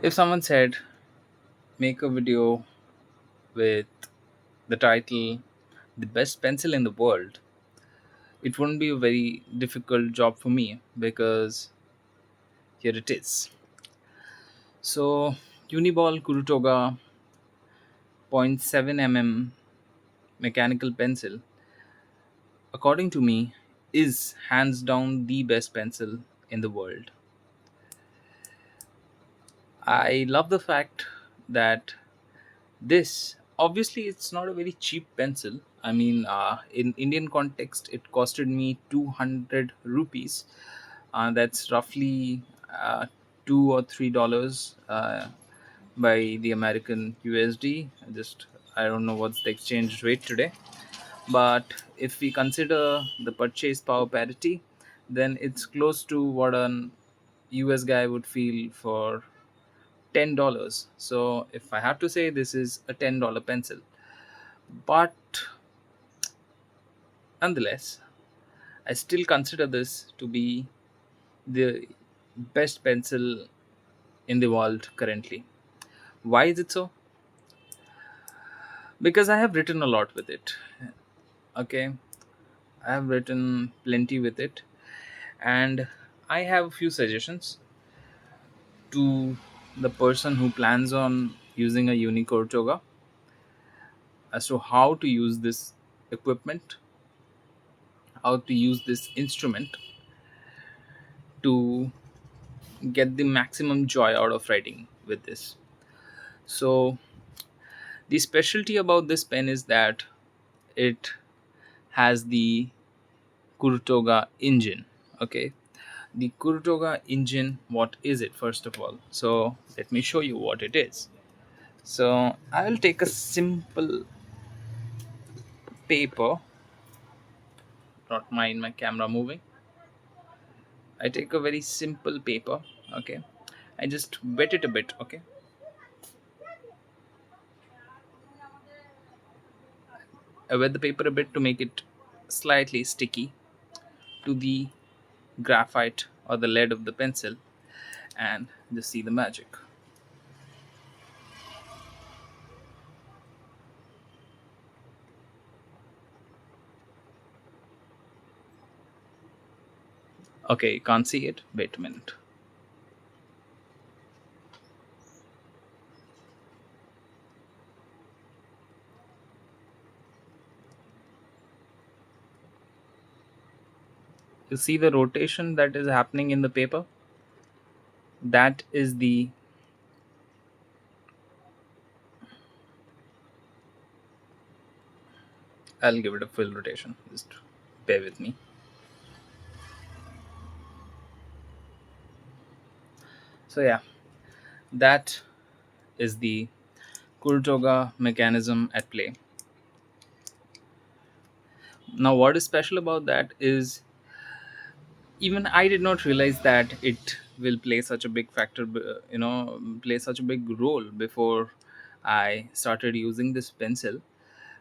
If someone said, make a video with the title, The Best Pencil in the World, it wouldn't be a very difficult job for me because here it is. So, Uniball Kurutoga 0.7 mm mechanical pencil, according to me, is hands down the best pencil in the world. I love the fact that this obviously it's not a very cheap pencil. I mean, in Indian context, it costed me 200 rupees. That's roughly $2 or $3 by the American USD. I don't know what's the exchange rate today, but if we consider the purchase power parity, then it's close to what an US guy would feel for $10. So if I have to say, this is a $10 pencil, but nonetheless, I still consider this to be the best pencil in the world currently. Why is it so? Because I have written a lot with it. Okay, I have written plenty with it, and I have a few suggestions to the person who plans on using a Unicore Toga as to how to use this equipment, how to use this instrument to get the maximum joy out of writing with this. So, the specialty about this pen is that it has the Kurutoga engine. Okay, the Kurutoga engine, what is it first of all? So, let me show you what it is. So, I will take a simple paper, not mind my camera moving. I take a very simple paper. Okay, I just wet it a bit. Okay, I wet the paper a bit to make it slightly sticky to the graphite or the lead of the pencil, and just see the magic. Okay, you can't see it. Wait a minute. You see the rotation that is happening in the paper? That is the I'll give it a full rotation. Just bear with me. So yeah, that is the Kurutoga mechanism at play. Now, what is special about that is even I did not realize that it will play such a big factor, play such a big role before I started using this pencil.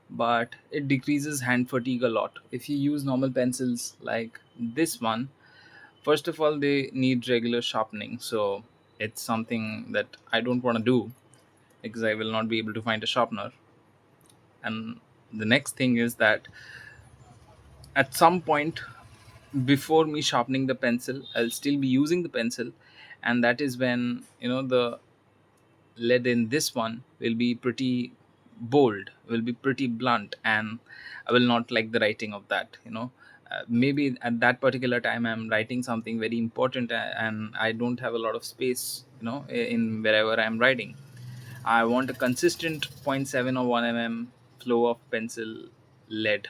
But it decreases hand fatigue a lot. If you use normal pencils like this one, first of all, they need regular sharpening. So it's something that I don't want to do because I will not be able to find a sharpener. And the next thing is that at some point before me sharpening the pencil, I'll still be using the pencil, and that is when the lead in this one will be pretty bold, will be pretty blunt, and I will not like the writing of that. Maybe at that particular time I'm writing something very important, and I don't have a lot of space, in wherever I'm writing. I want a consistent zero point 0.7 or 1 mm flow of pencil lead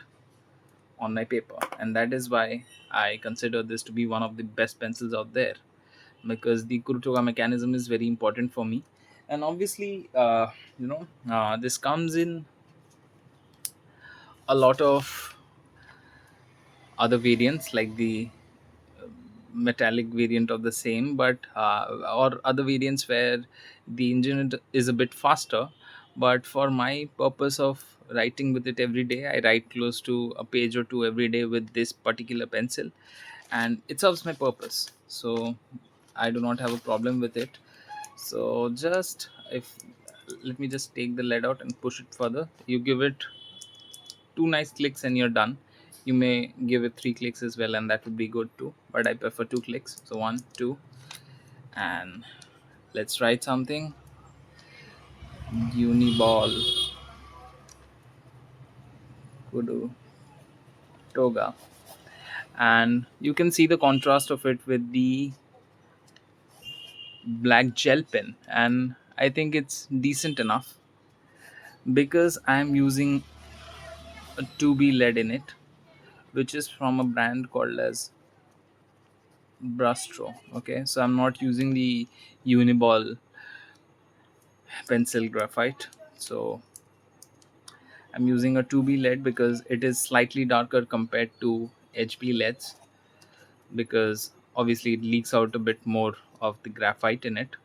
on my paper, and that is why I consider this to be one of the best pencils out there, because the Kurutoga mechanism is very important for me. And obviously, this comes in a lot of other variants like the metallic variant of the same, but or other variants where the engine is a bit faster. But for my purpose of writing with it every day, I write close to a page or two every day with this particular pencil, and it serves my purpose. So I do not have a problem with it. So just if let me just take the lead out and push it further. You give it two nice clicks and you're done. You may give it three clicks as well, and that would be good too. But I prefer two clicks. So one, two, and let's write something. Uniball Kudu Toga, and you can see the contrast of it with the black gel pen, and I think it's decent enough because I'm using a 2B lead in it, which is from a brand called as Brustro. Okay, so I'm not using the Uniball pencil graphite. So I'm using a 2B lead because it is slightly darker compared to HP LEDs, because obviously it leaks out a bit more of the graphite in it,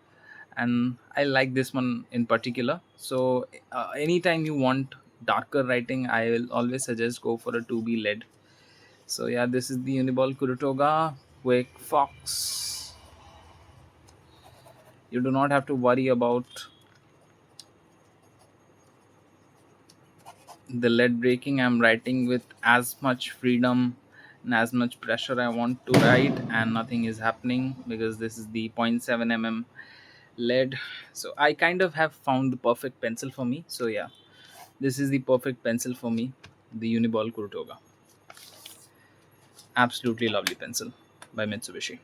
and I like this one in particular. So anytime you want darker writing, I will always suggest go for a 2B lead. So yeah, this is the Uniball Kurutoga Quick Fox. You do not have to worry about the lead breaking. I'm writing with as much freedom and as much pressure I want to write, and nothing is happening because this is the point 0.7 mm lead. So I kind of have found the perfect pencil for me. So yeah, this is the perfect pencil for me, the Uniball Kurutoga. Absolutely lovely pencil by Mitsubishi.